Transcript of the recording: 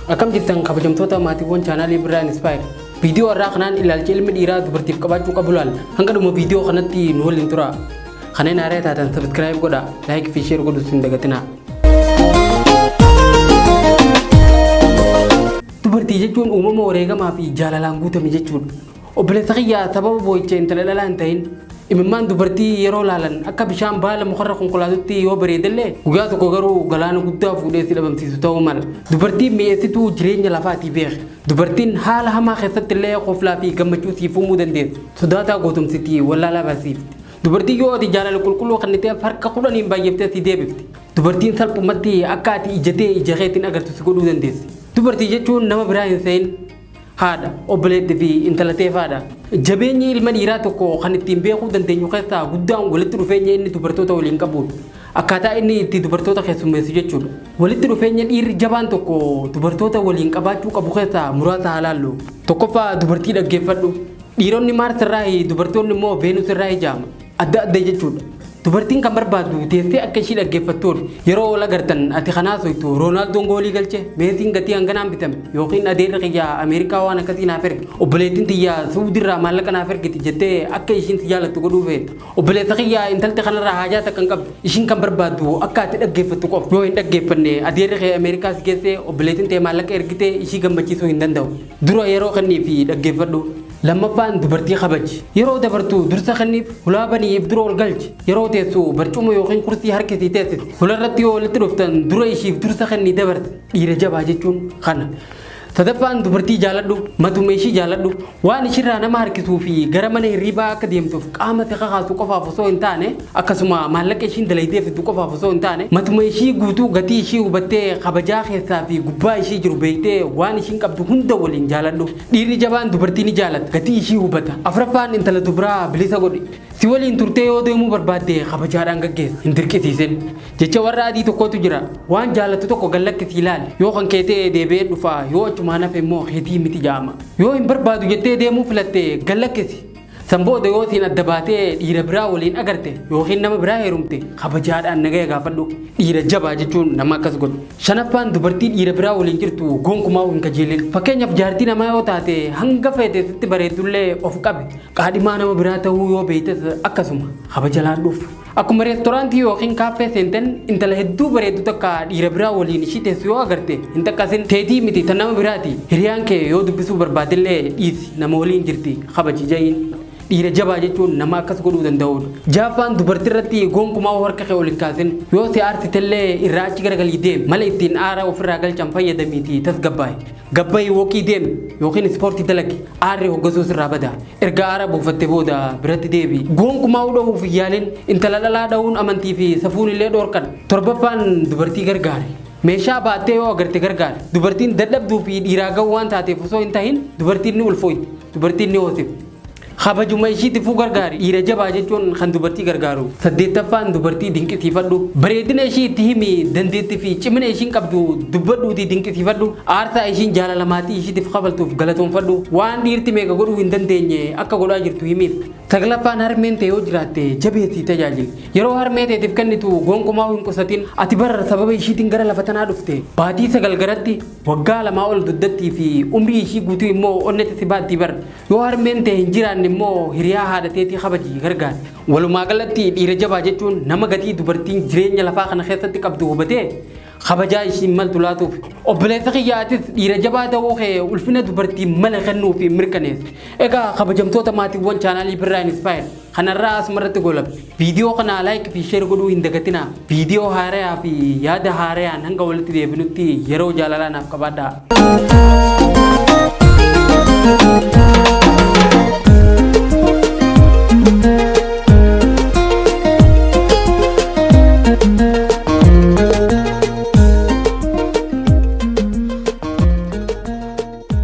Akam jirtan kabajamtoota maatiiwwan chaanaalii Birraa Inspire. Viidiyoo irraa kanaan ilaalcha ilmi dhiiraa dubartiif qabaachuu qabu laal. Hanga dhuma viidiyoo kanatti nu waliin tura. Kaneen haaraa taatan subscribe godha, like fi share godhus hin dagatinaa. Dubartii jechuun uumama wareegamaa fi jaalalaan guutame jechuudha. Obboleessa kiyyaa sababa boo'icha intala dhalaa hin ta'in imimmaan dubartii yeroo laalan akka bishaan baala mukarra konkolaatutti yoo bareedallee guyyaa tokko garuu galaana guddaa fuudhee si dhabamsiisu ta'uu mala. Dubartiin mi'eessituu jireenya lafaatii beek. Dubartiin haala hamaa keessatti illee qoflaa fi gammachuu siif uumuu dandeessu. Sodaataa gootumsitii wallaalaa barsiifti. Dubartii yoo ati jaalala qulqulluu kan ta'eef harka kudhaniin baay'eeftee si deebifti. Dubartiin salphumatti akka ati ijatee ija keetiin agartu si godhuu dandeessi. Dubartii jechuun nama biraa hin ta'in haadha, obboleettii fi intala teefaadha. Jabeenyi ilma dhiiraa tokko kan ittiin beekuu dandeenyu keessaa guddaan walitti dhufeenya inni dubartoota waliin qabudha. Akkaataa inni itti dubartoota keessummeessu jechuudha. Walitti dhufeenya dhiirri jabaan tokko dubartoota waliin qabaachuu qabu keessaa muraasa haa laallu. Tokkoffaa dubartii dhaggeeffadhu. Dhiironni Maars irraa dubartoonni immoo Veenus irraa ijaama. Adda adda jechuudha. Dubartiin kan barbaaddu teessee akka ishii dhaggeeffattuun yeroo wal agartan ati kanaa soitu Roonaaldoo goolii galche meetiin gatii hanganaan bitame yookiin adeerri xiyyaa Ameerikaa waan akkasii naaf erge obboleettiin xiyyaa Suudiirraa maallaqa naaf ergiti jettee akka ishiin si jaalattu godhuu feeta. Obboleessa xiyyaa intalti kanarraa haajaa takkan qabdu ishiin kan barbaaddu akka ati dhaggeeffattu qofa yoo hin dhaggeeffanne adeerri xiyyaa Ameerikaa si geessee obboleettiin ta'e maallaqa ergitee ishii gammachiisuu hin danda'u. Dura yeroo kannii fi dhaggeeffadhu. Lammaffaan dubartii kabaji. Yeroo dabartu dursa kanniif hulaa baniif dura ol galchi. Yeroo teessu barcuma yookiin kursii harkisii teessisi. Fularratti yoo walitti dhuftan dura ishiif dursa kannii dabarti. Dhiira jabaa jechuun kana. Sadaffaan dubartii jaaladhu, matuma ishii jaaladhu, waan ishirraa nama harkisuu fi gara mana hirribaa akka deemtuuf qaama si kakaasu qofaaf osoo hin taane akkasuma maallaqa ishiin dalaydee fiddu qofaaf osoo hin taane matuma ishii guutuu gatii ishii hubattee kabajaa keessaa fi gubbaa ishii jiru beektee waan ishiin qabdu hunda waliin jaaladhu. Dhiirri jabaan dubartii ni jaalata, gatii ishii hubata. Afuraffaan intala dubaraa bilisa godhi. Si waliin turtee yoo deemuu barbaadde kabajaadhaan gaggeessa. Hin dirqisiisin. Jecha warra adii tokkotu jira. Waan jaalatu tokko gallakkisii ilaali. Yoo kan keetee deebi'ee dhufa yoo achumaan hafe immoo heetii miti jaama. Yoo hin barbaadu jettee deemuu filatte gallakkisi. Sanbooda yoo siin adda baatee dhiira biraa waliin agarte yookiin nama biraa heerumte kabajaadhaan nagaya gaafadhu. Dhiira jabaa jechuun nama akkas godhu. Shanaffaan dubartii dhiira biraa waliin jirtu gonkumaa hin kajeelin. Fakkeenyaaf jaartii namaa yoo taate hanga feete sitti bareeddullee of qabe. Qaadhimaa nama biraa ta'uu yoo beektes akkasuma kabaja laadhuuf. Akkuma reestooraantii yookiin kaaffee seentan intala hedduu bareeddu takka dhiira biraa waliin ishii teessu yoo agarte hin takkasin teetii miti tan nama biraati. Hiriyaan kee yoo dubbisuu barbaadellee dhiisi nama waliin jirti kabaji ja'iin. Dhiira jabaa jechuun nama akkas godhuu danda'udha. Jaaffaan dubartii irratti gonkumaa harka kee waliin kaasin yoo si aarsitellee irraa achi garagalii deem mala ittiin aara ofirraa galchan fayyadamiitii tasgabbaa'e. Gabbaa'ii wookii deem yookiin ispoortii dalagi aarri hoggasuus irraa bada. Erga aara buufatte booda biratti deebi. Gonkumaa dhahuuf yaalin intala dhalaa dhahuun amantii fi safuun illee dhoorkan. Torbaffaan dubartii gargaari. Meeshaa baattee yoo agarte gargaari. Dubartiin dadhabduu fi dhiiraa ga'uu waan taateef osoo hin tahin dubartiin ni ulfooyti. Dubartiin ni hoosifti. Kabajuma ishiitifuu gargaari. Dhiira jabaa jechuun kan dubartii gargaaru. Saddeettaffaan dubartii dinqisiifadhu. Bareedina ishii itti himi dandeettii fi cimina ishiin qabdu dubbadhuutii dinqisiifadhu. Aarsaa ishiin jaalalamaatti ishiitiif kafaltuuf galatoonfadhu. Waan dhiirti meeqa godhuu hin dandeenye akka godhaa jirtu himiif. Saglaffaan harmeen ta'e yoo jiraatte jabeetii tajaajili. Yeroo harmee ta'eetiif kennitu gonkumaa hin qusatin ati bara sababa ishiitiin gara lafa tanaa dhufte. Baatii sagal garatti waggaa lamaa ol duddattii fi umrii ishii guutuu immoo onnete si baattii bara. Yoo harmeen ta'e hin jiraanne immoo hiriyaa haadha teetii kabaji gargaari. Walumaa galatti dhiira jabaa jechuun nama gatii dubartiin jireenya lafaa kana keessatti qabdu hubatee kabajaa ishiin maltu laatuuf. Obboleessa kiyyaatis dhiira jabaa ta'uu kee ulfina dubartii mala kennuu fi mirkaneessi. Egaa kabajamtoota maatiiwwan chaanaalii Birraa Inspire kanarraa asumarratti golabne. Viidiyoo kana like fi share godhuu hin dagatinaa. Viidiyoo haaraa fi yaada haaraan hanga walitti deebinutti yeroo jaalalaa naaf qabaadhaa.